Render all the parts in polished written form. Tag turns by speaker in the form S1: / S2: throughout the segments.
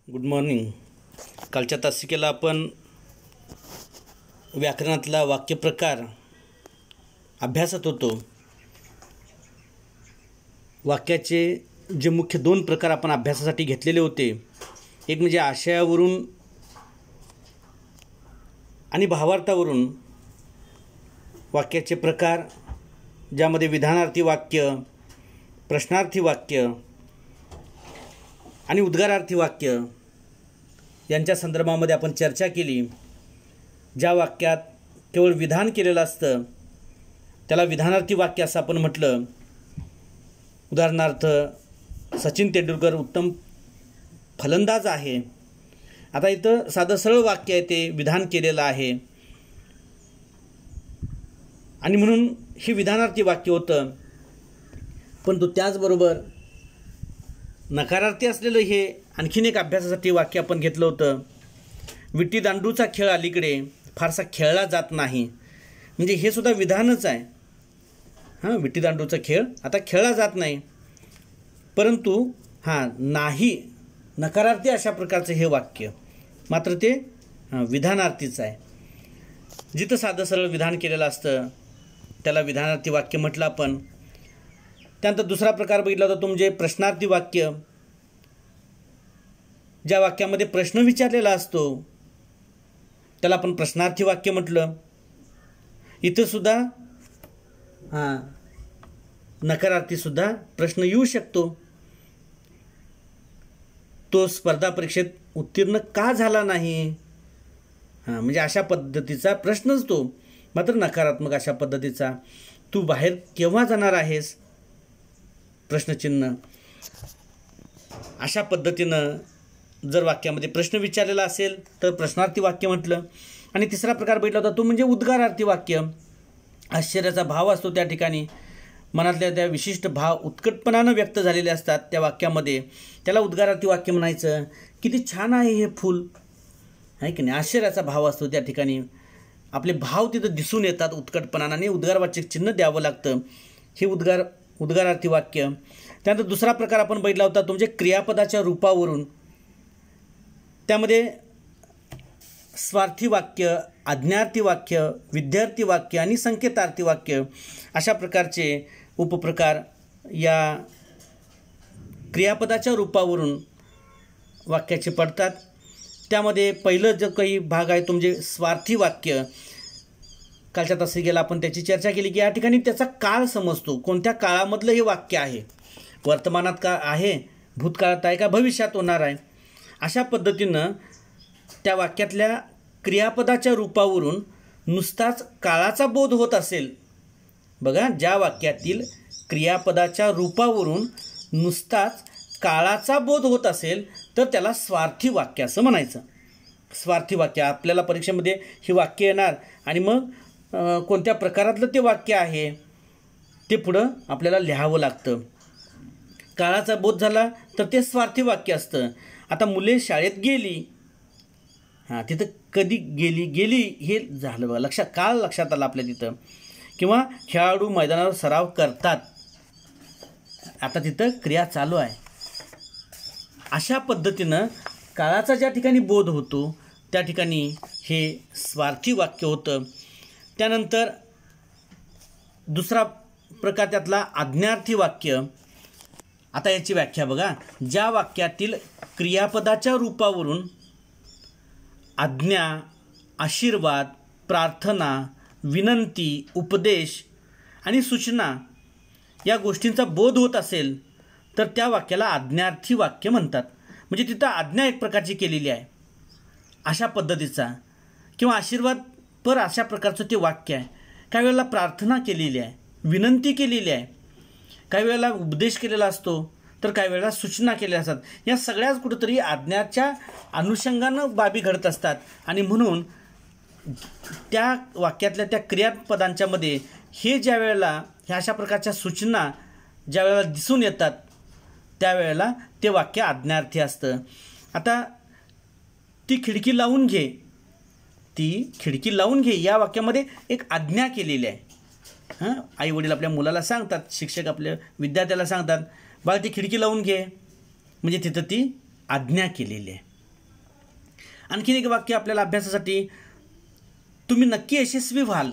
S1: Good morning. कालच्या तासिकेला आपण व्याकरणातला वाक्यप्रकार अभ्यासत होतो. वाक्याचे जे मुख्य दोन प्रकार आपण अभ्यासासाठी घेतलेले होते, एक म्हणजे आशयावरून आणि भावार्थावरून वाक्याचे प्रकार, ज्यामध्ये विधानार्थी वाक्य, प्रश्नार्थी वाक्य आणि उद्गारार्थी वाक्य यांच्या संदर्भामध्ये आपण चर्चा केली. ज्या वाक्यात केवळ विधान केलेलं असतं त्याला विधानार्थी वाक्य असं आपण म्हटलं. उदाहरणार्थ, सचिन तेंडुलकर उत्तम फलंदाज आहे. आता इथं साधं सरळ वाक्य आहे, ते विधान केलेलं आहे आणि म्हणून हे विधानार्थी वाक्य होतं. परंतु त्याचबरोबर नकारार्थी असलेलं हे आणखीन एक अभ्यासासाठी वाक्य आपण घेतलं होतं. विटी दांडूचा खेळ अलीकडे फारसा खेळला जात नाही. म्हणजे हे सुद्धा विधानच आहे. विटी दांडूचा खेळ आता खेळला जात नाही, परंतु नाही नकारार्थी अशा प्रकारचं हे वाक्य, मात्र ते विधानार्थीच आहे. जिथं साधं सरळ विधान केलेलं असतं त्याला विधानार्थी वाक्य म्हटलं आपण. त्यानंतर दुसरा प्रकार बघितला होता तो म्हणजे प्रश्नार्थी वाक्य. ज्या वाक्यामध्ये प्रश्न विचारलेला असतो त्याला आपण प्रश्नार्थी वाक्य म्हटलं. इथं सुद्धा नकारार्थी सुद्धा प्रश्न येऊ शकतो. तो स्पर्धा परीक्षेत उत्तीर्ण का झाला नाही, म्हणजे अशा पद्धतीचा प्रश्नच तो, मात्र नकारात्मक अशा पद्धतीचा. तू बाहेर केव्हा जाणार आहेस, प्रश्नचिन्ह. अशा पद्धतीनं जर वाक्यामध्ये प्रश्न विचारलेला असेल तर प्रश्नार्थी वाक्य म्हटलं. आणि तिसरा प्रकार बघितला होता तो म्हणजे उद्गारार्थी वाक्य. आश्चर्याचा भाव असतो त्या ठिकाणी, मनातल्या त्या विशिष्ट भाव उत्कटपणानं व्यक्त झालेले असतात त्या वाक्यामध्ये, त्याला उद्गारार्थी वाक्य म्हणायचं. किती छान आहे हे फूल, आहे की नाही. आश्चर्याचा भाव असतो त्या ठिकाणी, आपले भाव तिथं दिसून येतात उत्कटपणानं आणि उद्गारवाचक चिन्ह द्यावं लागतं. हे उद्गारार्थी वाक्य. त्यानंतर दुसरा प्रकार आपण बघितला होता तो म्हणजे क्रियापदाच्या रूपावरून. त्यामध्ये स्वार्थी वाक्य, आज्ञार्थी वाक्य, विद्यार्थी वाक्य आणि संकेतार्थी वाक्य अशा प्रकारचे उपप्रकार या क्रियापदाच्या रूपावरून वाक्याचे पडतात. त्यामध्ये पहिलं जो काही भाग आहे तो म्हणजे स्वार्थी वाक्य. कालच्या तासिकेला आपण त्याची चर्चा केली की या ठिकाणी त्याचा काळ समजतो, कोणत्या काळामधलं हे वाक्य आहे, वर्तमानात का आहे, भूतकाळात आहे का भविष्यात होणार आहे. अशा पद्धतीनं त्या वाक्यातल्या क्रियापदाच्या रूपावरून नुसताच काळाचा बोध होत असेल. बघा, ज्या वाक्यातील क्रियापदाच्या रूपावरून नुसताच काळाचा बोध होत असेल तर त्याला स्वार्थी वाक्य असं म्हणायचं. स्वार्थी वाक्य, आपल्याला परीक्षेमध्ये हे वाक्य येणार आणि मग कोणत्या प्रकारातलं ते वाक्य आहे ते पुढं आपल्याला लिहावं लागतं. काळाचा बोध झाला तर ते स्वार्थी वाक्य असतं. आता मुले शाळेत गेली, तिथं कधी गेली हे झालं बघा, काळ लक्षात आला आपल्या तिथं. किंवा खेळाडू मैदानावर सराव करतात, आता तिथं क्रिया चालू आहे. अशा पद्धतीनं काळाचा ज्या ठिकाणी बोध होतो त्या ठिकाणी हे स्वार्थी वाक्य होतं. त्यानंतर दुसरा प्रकार त्यातला आज्ञार्थी वाक्य. आता याची व्याख्या बघा. ज्या वाक्यातील क्रियापदाच्या रूपावरून आज्ञा, आशीर्वाद, प्रार्थना, विनंती, उपदेश आणि सूचना या गोष्टींचा बोध होत असेल तर त्या वाक्याला आज्ञार्थी वाक्य म्हणतात. म्हणजे तिथं आज्ञा एक प्रकारची केलेली आहे अशा पद्धतीचा, किंवा आशीर्वादपर अशा प्रकारचं ते वाक्य आहे. काही वेळेला प्रार्थना केलेली आहे, विनंती केलेली आहे, काही वेळेला उपदेश केलेला असतो, तर काही वेळेला सूचना केल्या असतात. या सगळ्याच कुठंतरी आज्ञाच्या अनुषंगानं बाबी घडत असतात आणि म्हणून त्या वाक्यातल्या त्या क्रियापदांच्या मध्ये हे ज्या वेळेला ह्या अशा प्रकारच्या सूचना ज्या वेळेला दिसून येतात त्यावेळेला ते वाक्य आज्ञार्थी असतं. आता ती खिडकी लावून घे या वाक्यामध्ये एक आज्ञा केलेली आहे. आई वडील आपल्या मुलाला सांगतात, शिक्षक आपल्या विद्यार्थ्याला सांगतात, बाळ ती खिडकी लावून घे, म्हणजे तिथं ती आज्ञा केलेली आहे. आणखीन एक वाक्य आपल्याला अभ्यासासाठी, तुम्ही नक्की यशस्वी व्हाल.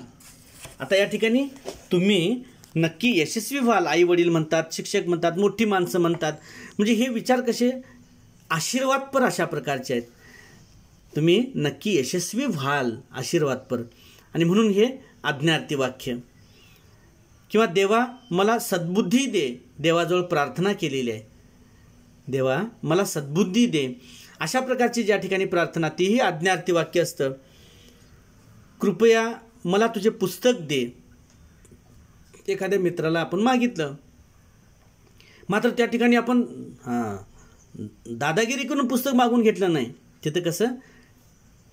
S1: आता या ठिकाणी तुम्ही नक्की यशस्वी व्हाल, आई वडील म्हणतात, शिक्षक म्हणतात, मोठी माणसं म्हणतात. म्हणजे हे विचार कसे आशीर्वादपर अशा प्रकारचे आहेत. तुम्ही नक्की यशस्वी व्हाल, आशीर्वादपर. आणि म्हणून हे आज्ञार्थी वाक्य. किंवा देवा मला सद्बुद्धी दे, देवाजवळ प्रार्थना केलेली आहे, देवा मला सद्बुद्धी दे, अशा प्रकारची ज्या ठिकाणी प्रार्थना, तीही आज्ञार्थी वाक्य असतं. कृपया मला तुझे पुस्तक दे, एखाद्या मित्राला आपण मागितलं, मात्र त्या ठिकाणी आपण दादागिरी करून पुस्तक मागून घेतलं नाही. तिथं कसं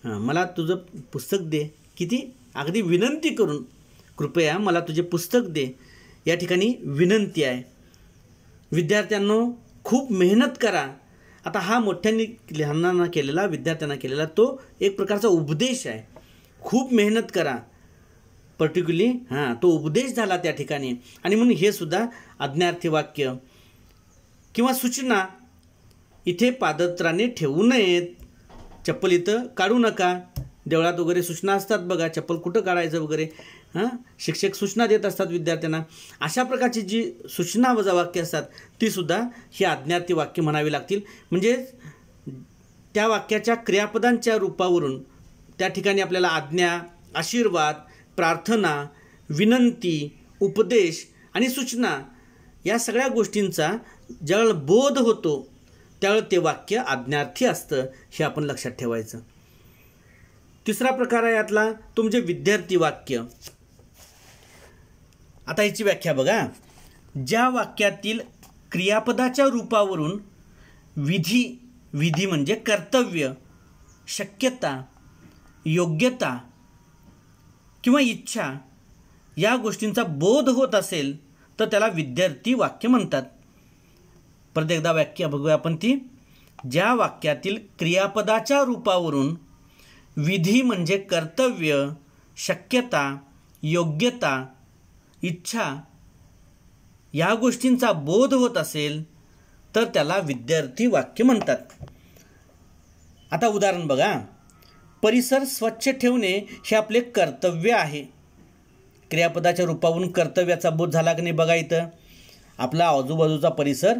S1: मला तुझं पुस्तक दे, किती अगदी विनंती करून, कृपया मला तुझे पुस्तक दे. या ठिकाणी विनंती आहे. विद्यार्थ्यांनो खूप मेहनत करा. आता हा मोठ्यांनी लहानांना केलेला, विद्यार्थ्यांना केलेला तो एक प्रकारचा उपदेश आहे. खूप मेहनत करा, पर्टिक्युलरली तो उपदेश झाला त्या ठिकाणी. आणि म्हणून हे सुद्धा आज्ञार्थी वाक्य. किंवा सूचना, इथे पादत्राणे ठेवू नयेत, चप्पल इथं काढू नका. देवळात वगैरे सूचना असतात बघा, चप्पल कुठं काढायचं वगैरे, शिक्षक सूचना देत असतात विद्यार्थ्यांना. अशा प्रकारची जी सूचना वजा वाक्य असतात तीसुद्धा ही आज्ञार्थी वाक्य म्हणावी लागतील. म्हणजे त्या वाक्याच्या क्रियापदांच्या रूपावरून त्या ठिकाणी आपल्याला आज्ञा, आशीर्वाद, प्रार्थना, विनंती, उपदेश आणि सूचना या सगळ्या गोष्टींचा ज्यावेळेला बोध होतो त्यावेळेला ते वाक्य आज्ञार्थी असतं, हे आपण लक्षात ठेवायचं. तिसरा प्रकार आहे यातला, तो म्हणजे विद्यार्थी वाक्य. आता याची व्याख्या बघा. ज्या वाक्यातील क्रियापदाच्या रूपावरून विधी म्हणजे कर्तव्य, शक्यता, योग्यता किंवा इच्छा या गोष्टींचा बोध होत असेल तर त्याला विद्यार्थी वाक्य म्हणतात. परत एकदा व्याख्या बघूया आपण ती. ज्या वाक्यातील क्रियापदाच्या रूपावरून विधी म्हणजे कर्तव्य, शक्यता, योग्यता, इच्छा या गोष्टींचा बोध होत असेल तर त्याला विद्यार्थी वाक्य म्हणतात. आता उदाहरण बघा. परिसर स्वच्छ ठेवणे हे आपले कर्तव्य आहे. क्रियापदाच्या रूपावरून कर्तव्याचा बोध झाला की नाही बघा. इथं आपला आजूबाजूचा परिसर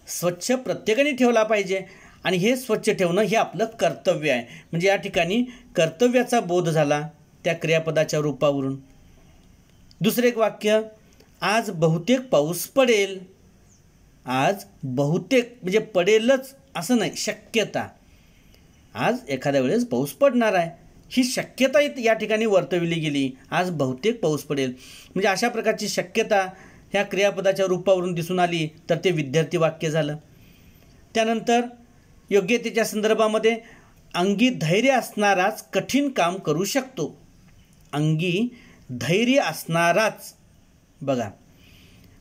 S1: स्वच्छ प्रत्येकाने ठेवला पाहिजे आणि हे स्वच्छ ठेवणं हे आपलं कर्तव्य आहे. म्हणजे या ठिकाणी कर्तव्याचा बोध झाला त्या क्रियापदाच्या रूपावरून. दुसरं एक वाक्य, आज बहुतेक पाऊस पडेल. आज बहुतेक म्हणजे पडेलच असं नाही, शक्यता. आज एखाद्या वेळेस पाऊस पडणार आहे ही शक्यता या ठिकाणी वर्तविली गेली. आज बहुतेक पाऊस पडेल म्हणजे अशा प्रकारची शक्यता ह्या क्रियापदाच्या रूपावरून दिसून आली तर ते विद्यार्थी वाक्य झालं. त्यानंतर योग्यतेच्या संदर्भामध्ये अंगी धैर्य असणाराच कठीण काम करू शकतो. अंगी धैर्य असणाराच बघा,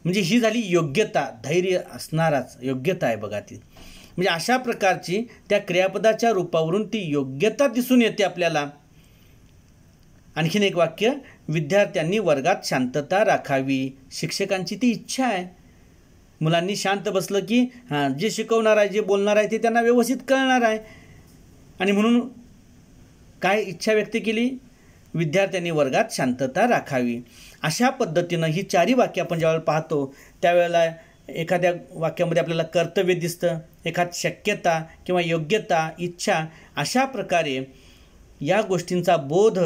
S1: म्हणजे ही झाली योग्यता. धैर्य असणाराच योग्यता आहे बघा ती. म्हणजे अशा प्रकारची त्या क्रियापदाच्या रूपावरून ती योग्यता दिसून येते आपल्याला. आणखीन एक वाक्य, विद्यार्थ्यांनी वर्गात शांतता राखावी. शिक्षकांची ती इच्छा आहे. मुलांनी शांत बसलं की जे शिकवणार आहे, जे बोलणार आहे ते त्यांना व्यवस्थित कळणार आहे. आणि म्हणून काय इच्छा व्यक्त केली, विद्यार्थ्यांनी वर्गात शांतता राखावी. अशा पद्धतीनं ही चारही वाक्य आपण ज्यावेळेला पाहतो त्यावेळेला एखाद्या वाक्यामध्ये आपल्याला कर्तव्य दिसतं, एखाद शक्यता किंवा योग्यता, इच्छा, अशा प्रकारे या गोष्टींचा बोध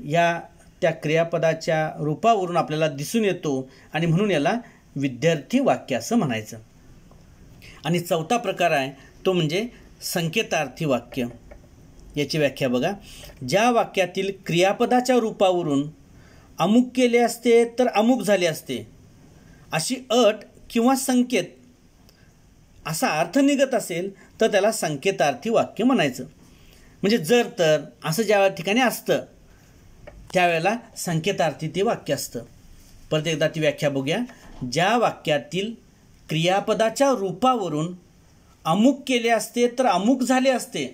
S1: या त्या क्रियापदाच्या रूपावरून आपल्याला दिसून येतो आणि म्हणून याला विद्यार्थी वाक्य असं म्हणायचं. आणि चौथा प्रकार आहे तो म्हणजे संकेतार्थी वाक्य. याची व्याख्या बघा. ज्या वाक्यातील क्रियापदाच्या रूपावरून अमुक केले असते तर अमुक झाले असते अशी अट किंवा संकेत असा अर्थ निघत असेल तर त्याला संकेतार्थी वाक्य म्हणायचं. म्हणजे जर तर असं ज्या ठिकाणी असतं त्यावेळेला संकेतार्थी ते वाक्य असतं. परत एकदा ती व्याख्या बघूया. ज्या वाक्यातील क्रियापदाच्या रूपावरून अमुक केले असते तर अमुक झाले असते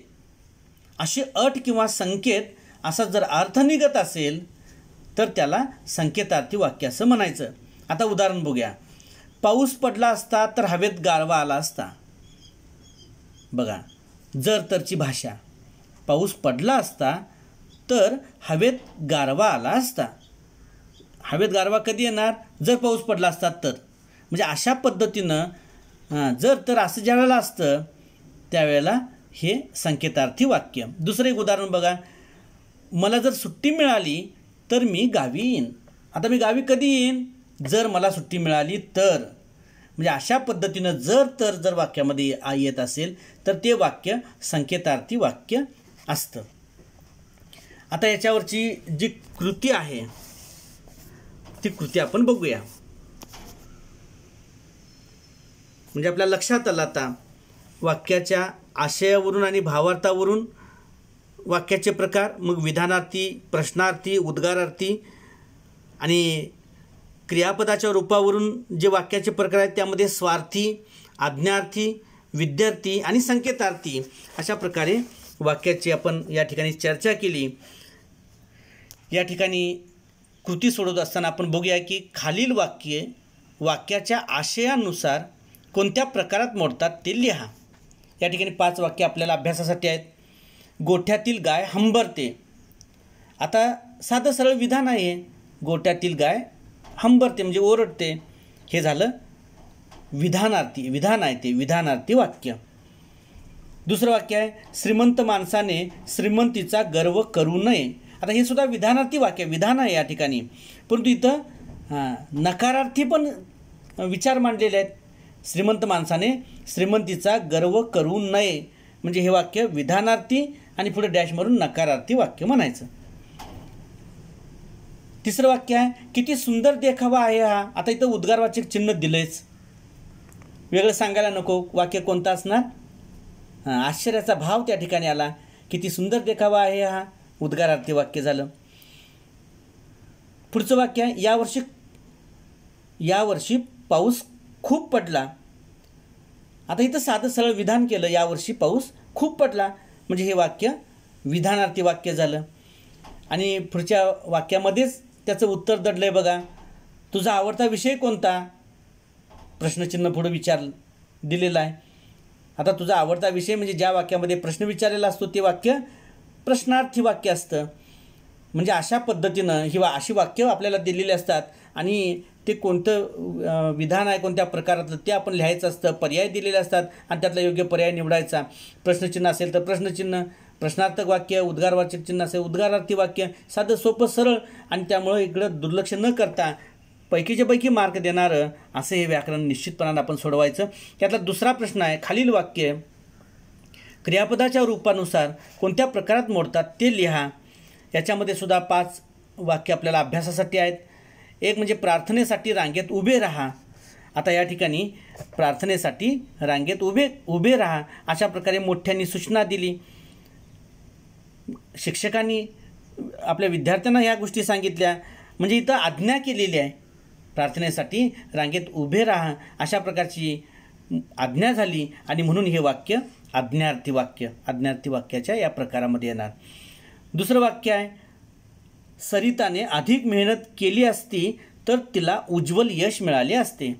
S1: अशी अट किंवा संकेत असा जर अर्थ निघत असेल तर त्याला संकेतार्थी वाक्य असं म्हणायचं. आता उदाहरण बघूया. पाऊस पडला असता तर हवेत गारवा आला असता. बघा, जर तरची भाषा. पाऊस पडला असता तर हवेत गारवा आला असता. हवेत गारवा कधी येणार? जर पाऊस पडला असता तर. म्हणजे अशा पद्धतीनं जर तर असं ज्या वेळेला असतं त्यावेळेला हे संकेतार्थी वाक्य. दुसरं एक उदाहरण बघा. मला जर सुट्टी मिळाली तर मी गावी येईन. आता मी गावी कधी येईन? जर मला सुट्टी मिळाली तर. म्हणजे अशा पद्धतीनं जर वाक्यामध्ये येत असेल तर ते वाक्य संकेतार्थी वाक्य असतं. आता याच्यावरची जी कृती आहे ती कृती आपण बघूया. म्हणजे आपल्या लक्षात आलं आता वाक्याच्या आशयावरून आणि भावार्थावरून वाक्याचे प्रकार, मग विधानार्थी, प्रश्नार्थी, उद्गारार्थी आणि क्रियापदाच्या रूपावरून जे वाक्याचे प्रकार आहेत त्यामध्ये स्वार्थी, आज्ञार्थी, विद्यार्थी आणि संकेतार्थी अशा प्रकारे वाक्याची आपण या ठिकाणी चर्चा केली. या ठिकाणी कृती सोडवत असताना आपण बघूया की खालील वाक्ये वाक्याच्या आशयानुसार कोणत्या प्रकारात मोडतात ते लिहा. या ठिकाणी 5 वाक्य आपल्याला अभ्यासासाठी आहेत. गोठ्यातील गाय हंबरते. आता साधं सरळ विधान आहे. गोठ्यातील गाय हंबरते म्हणजे ओरडते. हे झालं विधानार्थी, विधान आहे ते विधानार्थी वाक्य. दुसरं वाक्य आहे श्रीमंत माणसाने श्रीमंतीचा गर्व करू नये. आता हे सुद्धा विधानार्थी वाक्य, विधान आहे या ठिकाणी, परंतु इथं नकारार्थी पण विचार मांडलेले आहेत. श्रीमंत माणसाने श्रीमंतीचा गर्व करू नये म्हणजे हे वाक्य विधानार्थी आणि पुढे डॅश मारून नकारार्थी वाक्य म्हणायचं. तिसरं वाक्य आहे किती सुंदर देखावा आहे हा. आता इथं उद्गारवाचक चिन्ह दिलंयच, वेगळं सांगायला नको. वाक्य कोणतं असणार? आश्चर्याचा भाव त्या ठिकाणी आला. किती सुंदर देखावा आहे हा, उद्गारार्थी वाक्य झालं. पुढचं वाक्य आहे यावर्षी पाऊस खूप पडला. आता इथं साधं सरळ विधान केलं, यावर्षी पाऊस खूप पडला म्हणजे हे वाक्य विधानार्थी वाक्य झालं. आणि पुढच्या वाक्यामध्येच त्याचं उत्तर दडलं आहे बघा. तुझा आवडता विषय कोणता? प्रश्नचिन्ह पुढे दिलेलं आहे. आता तुझा आवडता विषय म्हणजे ज्या वाक्यामध्ये प्रश्न विचारलेला असतो ते वाक्य प्रश्नार्थी वाक्य असतं. म्हणजे अशा पद्धतीनं अशी वाक्य आपल्याला दिलेली असतात आणि ते कोणतं विधान आहे कोणत्या प्रकारातलं ते आपण लिहायचं असतं. पर्याय दिलेले असतात आणि त्यातला योग्य पर्याय निवडायचा. प्रश्नचिन्ह असेल तर प्रश्नचिन्ह, प्रश्नार्थक वाक्य, उद्गारवाचक चिन्ह असेल उद्गारार्थी वाक्य. साधं सोपं सरळ आणि त्यामुळं इकडं दुर्लक्ष न करता पैकीच्या पैकी मार्क देणारं असं हे व्याकरण निश्चितपणानं आपण सोडवायचं. त्यातला दुसरा प्रश्न आहे खालील वाक्य क्रियापदाच्या रूपानुसार कोणत्या प्रकारात मोडतात ते लिहा. याच्यामध्ये सुद्धा 5 वाक्य आपल्याला अभ्यासासाठी आहेत. एक म्हणजे प्रार्थनेसाठी रांगेत उभे राहा. आता या ठिकाणी प्रार्थनेसाठी रांगेत उभे राहा अशा प्रकारे मोठ्यांनी सूचना दिली. शिक्षकांनी आपल्या विद्यार्थ्यांना ह्या गोष्टी सांगितल्या म्हणजे इथं आज्ञा केलेली आहे. प्रार्थनेसाठी रांगेत उभे राहा अशा प्रकारची आज्ञा झाली आणि म्हणून हे वाक्य आज्ञार्थी वाक्याच्या या प्रकारामध्ये येणार. दुसरं वाक्य आहे सरिताने अधिक मेहनत केली असती तर तिला उज्ज्वल यश मिळाले असते.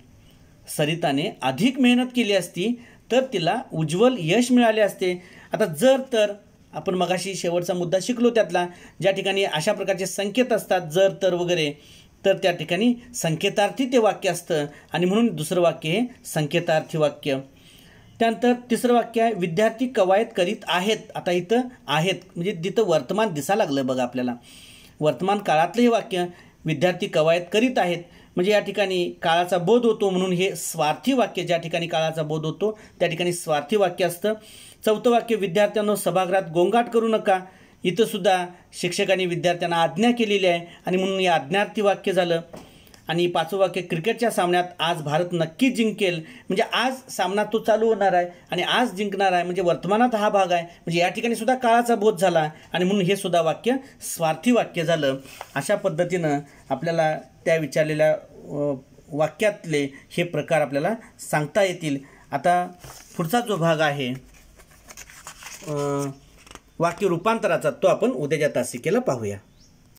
S1: सरिताने अधिक मेहनत केली असती तर तिला उज्ज्वल यश मिळाले असते. आता जर तर आपण मगाशी शेवटचा मुद्दा शिकलो त्यातला ज्या ठिकाणी अशा प्रकारचे संकेत असतात जर तर वगैरे तर त्या ठिकाणी संकेतार्थी ते वाक्य असतं आणि म्हणून दुसरं वाक्य हे संकेतार्थी वाक्य. त्यानंतर तिसरं वाक्य आहे विद्यार्थी कवायत करीत आहेत. आता इथं आहेत म्हणजे तिथं वर्तमान दिसायला लागलं बघा आपल्याला. वर्तमान काळातलं हे वाक्य विद्यार्थी कवायत करीत आहेत म्हणजे या ठिकाणी काळाचा बोध होतो म्हणून हे स्वार्थी वाक्य. ज्या ठिकाणी काळाचा बोध होतो त्या ठिकाणी स्वार्थी वाक्य असतं. चौथं वाक्य विद्यार्थ्यांनो सभागृहात गोंगाट करू नका. इथं सुद्धा शिक्षकांनी विद्यार्थ्यांना आज्ञा केलेली आहे आणि म्हणून हे आज्ञार्थी वाक्य झालं. आणि 5वं वाक्य क्रिकेटच्या सामन्यात आज भारत नक्की जिंकेल म्हणजे आज सामना तो चालू होणार आहे आणि आज जिंकणार आहे म्हणजे वर्तमानात हा भाग आहे म्हणजे या ठिकाणी सुद्धा काळाचा बोध झाला आणि म्हणून हे सुद्धा वाक्य स्वार्थी वाक्य झालं. अशा पद्धतीनं आपल्याला त्या विचारलेल्या वाक्यातले हे प्रकार आपल्याला सांगता येतील. आता पुढचा जो भाग आहे वाक्य रूपांतराचा तो आपण उद्याच्या तासिकेला पाहूया.